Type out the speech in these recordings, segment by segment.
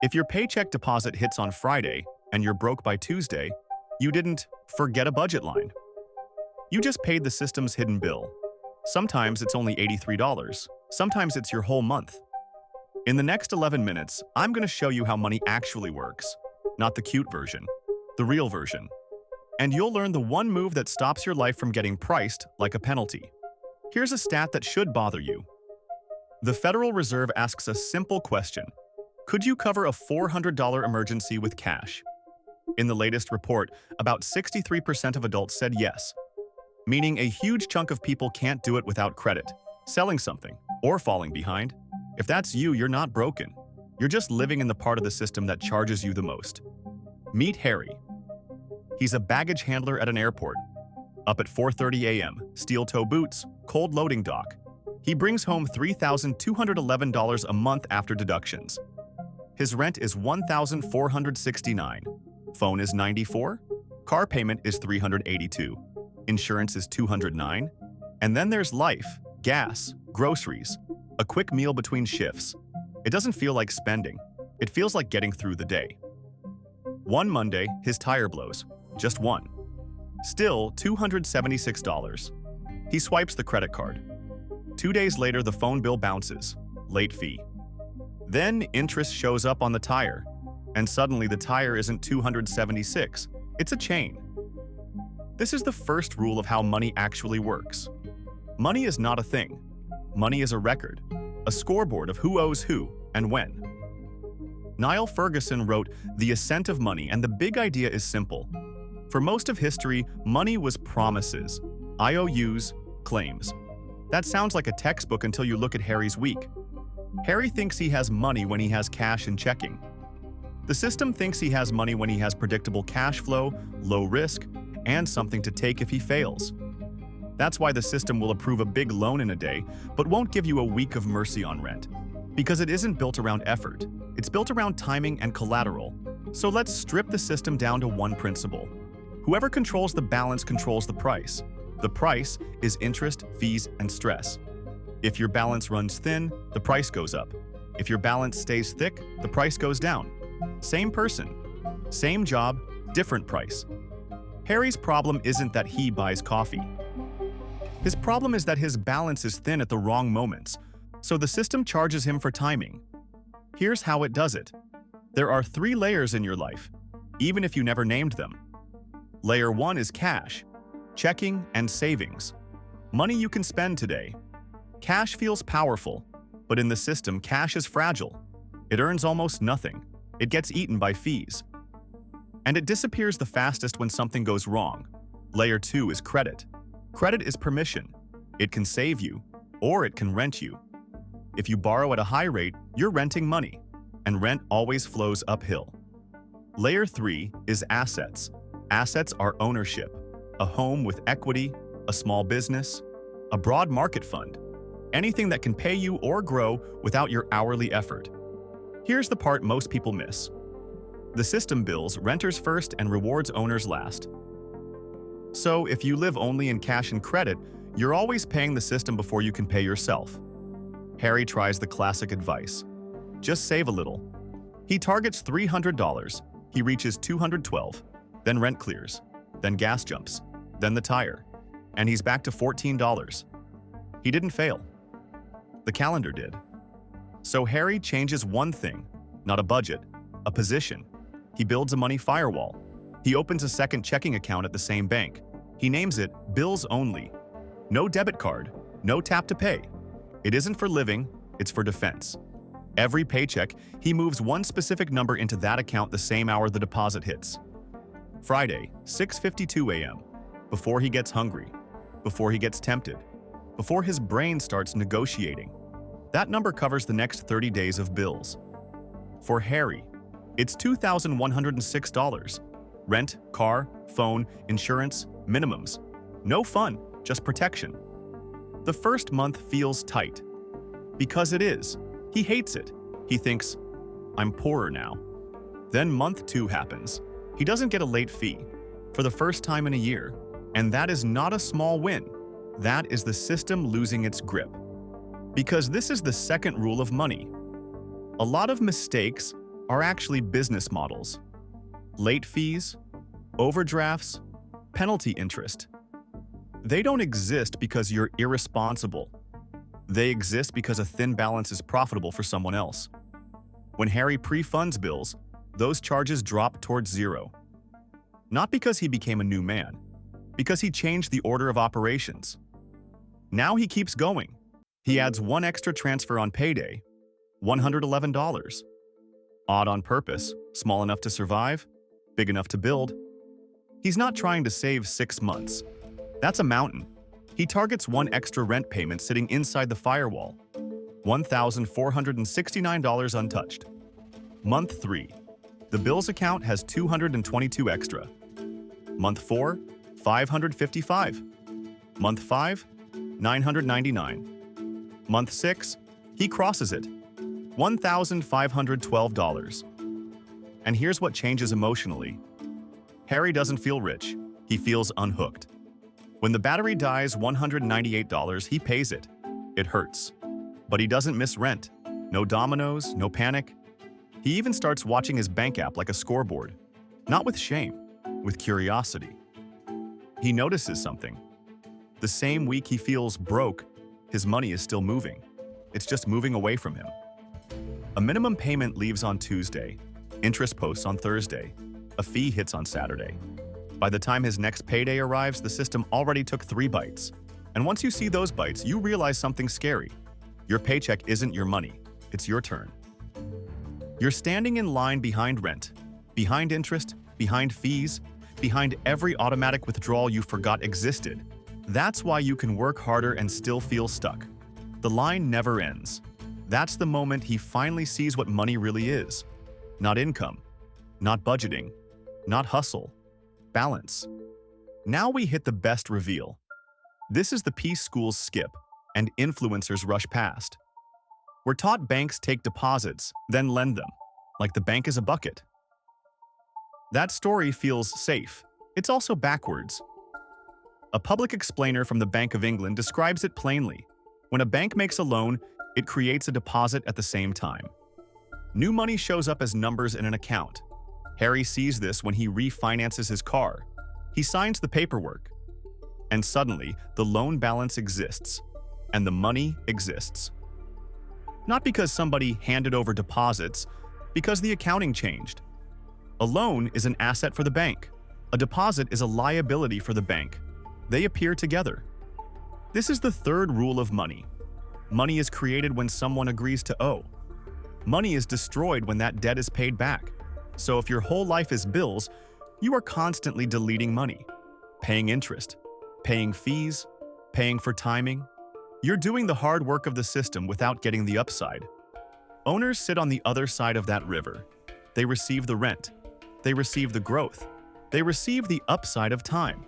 If your paycheck deposit hits on Friday and you're broke by Tuesday, you didn't forget a budget line. You just paid the system's hidden bill. Sometimes it's only $83. Sometimes it's your whole month. In the next 11 minutes, I'm going to show you how money actually works. Not the cute version, the real version. And you'll learn the one move that stops your life from getting priced like a penalty. Here's a stat that should bother you. The Federal Reserve asks a simple question. Could you cover a $400 emergency with cash? In the latest report, about 63% of adults said yes, meaning a huge chunk of people can't do it without credit, selling something, or falling behind. If that's you, you're not broken. You're just living in the part of the system that charges you the most. Meet Harry. He's a baggage handler at an airport. Up at 4:30 a.m., steel-toe boots, cold loading dock. He brings home $3,211 a month after deductions. His rent is $1,469. Phone is $94. Car payment is $382. Insurance is $209. And then there's life, gas, groceries, a quick meal between shifts. It doesn't feel like spending. It feels like getting through the day. One Monday, his tire blows. Just one. Still $276. He swipes the credit card. 2 days later, the phone bill bounces. Late fee. Then interest shows up on the tire. And suddenly the tire isn't $276. It's a chain. This is the first rule of how money actually works. Money is not a thing. Money is a record, a scoreboard of who owes who and when. Niall Ferguson wrote The Ascent of Money, and the big idea is simple. For most of history, money was promises, IOUs, claims. That sounds like a textbook until you look at Harry's week. Harry thinks he has money when he has cash in checking. The system thinks he has money when he has predictable cash flow, low risk, and something to take if he fails. That's why the system will approve a big loan in a day, but won't give you a week of mercy on rent. Because it isn't built around effort. It's built around timing and collateral. So let's strip the system down to one principle. Whoever controls the balance controls the price. The price is interest, fees, and stress. If your balance runs thin, the price goes up. If your balance stays thick, the price goes down. Same person, same job, different price. Harry's problem isn't that he buys coffee. His problem is that his balance is thin at the wrong moments, so the system charges him for timing. Here's how it does it. There are 3 layers in your life, even if you never named them. Layer 1 is cash, checking, and savings. Money you can spend today. Cash feels powerful, but in the system, cash is fragile. It earns almost nothing. It gets eaten by fees. And it disappears the fastest when something goes wrong. Layer 2 is credit. Credit is permission. It can save you, or it can rent you. If you borrow at a high rate, you're renting money, and rent always flows uphill. Layer 3 is assets. Assets are ownership. A home with equity, a small business, a broad market fund. Anything that can pay you or grow without your hourly effort. Here's the part most people miss. The system bills renters first and rewards owners last. So if you live only in cash and credit, you're always paying the system before you can pay yourself. Harry tries the classic advice. Just save a little. He targets $300. He reaches $212. Then rent clears. Then gas jumps. Then the tire. And he's back to $14. He didn't fail. The calendar did. So Harry changes one thing, not a budget, a position. He builds a money firewall. He opens a second checking account at the same bank. He names it Bills Only. No debit card, no tap to pay. It isn't for living, it's for defense. Every paycheck, he moves one specific number into that account the same hour the deposit hits. Friday, 6:52 a.m. Before he gets hungry, before he gets tempted, before his brain starts negotiating. That number covers the next 30 days of bills. For Harry, it's $2,106. Rent, car, phone, insurance, minimums. No fun, just protection. The first month feels tight. Because it is. He hates it. He thinks, I'm poorer now. Then month 2 happens. He doesn't get a late fee for the first time in a year. And that is not a small win. That is the system losing its grip. Because this is the second rule of money. A lot of mistakes are actually business models. Late fees, overdrafts, penalty interest. They don't exist because you're irresponsible. They exist because a thin balance is profitable for someone else. When Harry pre-funds bills, those charges drop towards zero. Not because he became a new man, because he changed the order of operations. Now he keeps going. He adds one extra transfer on payday, $111. Odd on purpose, small enough to survive, big enough to build. He's not trying to save 6 months. That's a mountain. He targets one extra rent payment sitting inside the firewall, $1,469 untouched. Month 3. The bills account has 222 extra. Month 4, 555. Month 5, 999. Month 6, he crosses it, $1,512. And here's what changes emotionally. Harry doesn't feel rich, he feels unhooked. When the battery dies $198, he pays it. It hurts. But he doesn't miss rent. No dominoes, no panic. He even starts watching his bank app like a scoreboard. Not with shame, with curiosity. He notices something. The same week he feels broke, his money is still moving. It's just moving away from him. A minimum payment leaves on Tuesday. Interest posts on Thursday. A fee hits on Saturday. By the time his next payday arrives, the system already took 3 bites. And once you see those bites, you realize something scary. Your paycheck isn't your money. It's your turn. You're standing in line behind rent, behind interest, behind fees, behind every automatic withdrawal you forgot existed. That's why you can work harder and still feel stuck. The line never ends. That's the moment he finally sees what money really is. Not income, not budgeting, not hustle, balance. Now we hit the best reveal. This is the piece schools skip and influencers rush past. We're taught banks take deposits, then lend them, like the bank is a bucket. That story feels safe. It's also backwards. A public explainer from the Bank of England describes it plainly. When a bank makes a loan, it creates a deposit at the same time. New money shows up as numbers in an account. Harry sees this when he refinances his car. He signs the paperwork. And suddenly, the loan balance exists. And the money exists. Not because somebody handed over deposits, because the accounting changed. A loan is an asset for the bank. A deposit is a liability for the bank. They appear together. This is the third rule of money. Money is created when someone agrees to owe. Money is destroyed when that debt is paid back. So if your whole life is bills, you are constantly deleting money, paying interest, paying fees, paying for timing. You're doing the hard work of the system without getting the upside. Owners sit on the other side of that river. They receive the rent. They receive the growth. They receive the upside of time.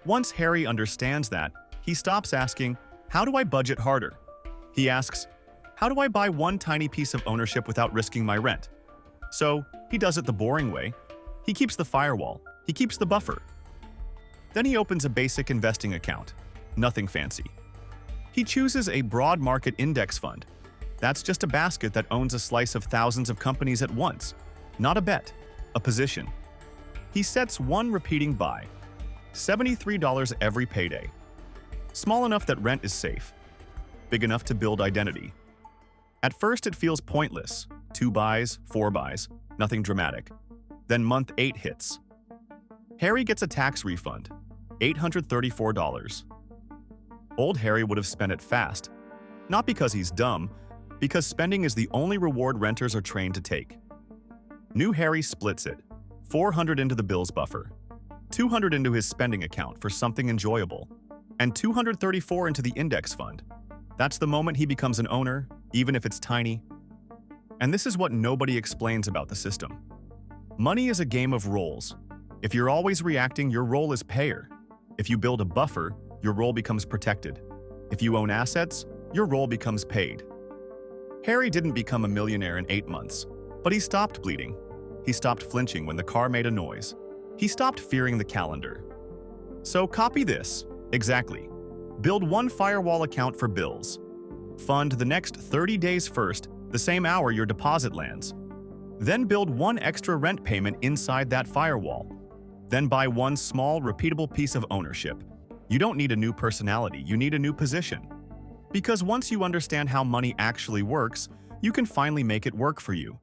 Once Harry understands that, he stops asking, "How do I budget harder?" He asks, "How do I buy one tiny piece of ownership without risking my rent?" So, he does it the boring way. He keeps the firewall. He keeps the buffer. Then he opens a basic investing account. Nothing fancy. He chooses a broad market index fund. That's just a basket that owns a slice of thousands of companies at once. Not a bet, a position. He sets one repeating buy, $73 every payday. Small enough that rent is safe. Big enough to build identity. At first it feels pointless. 2 buys, 4 buys, nothing dramatic. Then month 8 hits. Harry gets a tax refund, $834. Old Harry would have spent it fast. Not because he's dumb, because spending is the only reward renters are trained to take. New Harry splits it, $400 into the bills buffer, $200 into his spending account for something enjoyable, and $234 into the index fund. That's the moment he becomes an owner, even if it's tiny. And this is what nobody explains about the system. Money is a game of roles. If you're always reacting, your role is payer. If you build a buffer, your role becomes protected. If you own assets, your role becomes paid. Harry didn't become a millionaire in 8 months, but he stopped bleeding. He stopped flinching when the car made a noise. He stopped fearing the calendar. So copy this. Exactly. Build one firewall account for bills. Fund the next 30 days first, the same hour your deposit lands. Then build one extra rent payment inside that firewall. Then buy one small, repeatable piece of ownership. You don't need a new personality, you need a new position. Because once you understand how money actually works, you can finally make it work for you.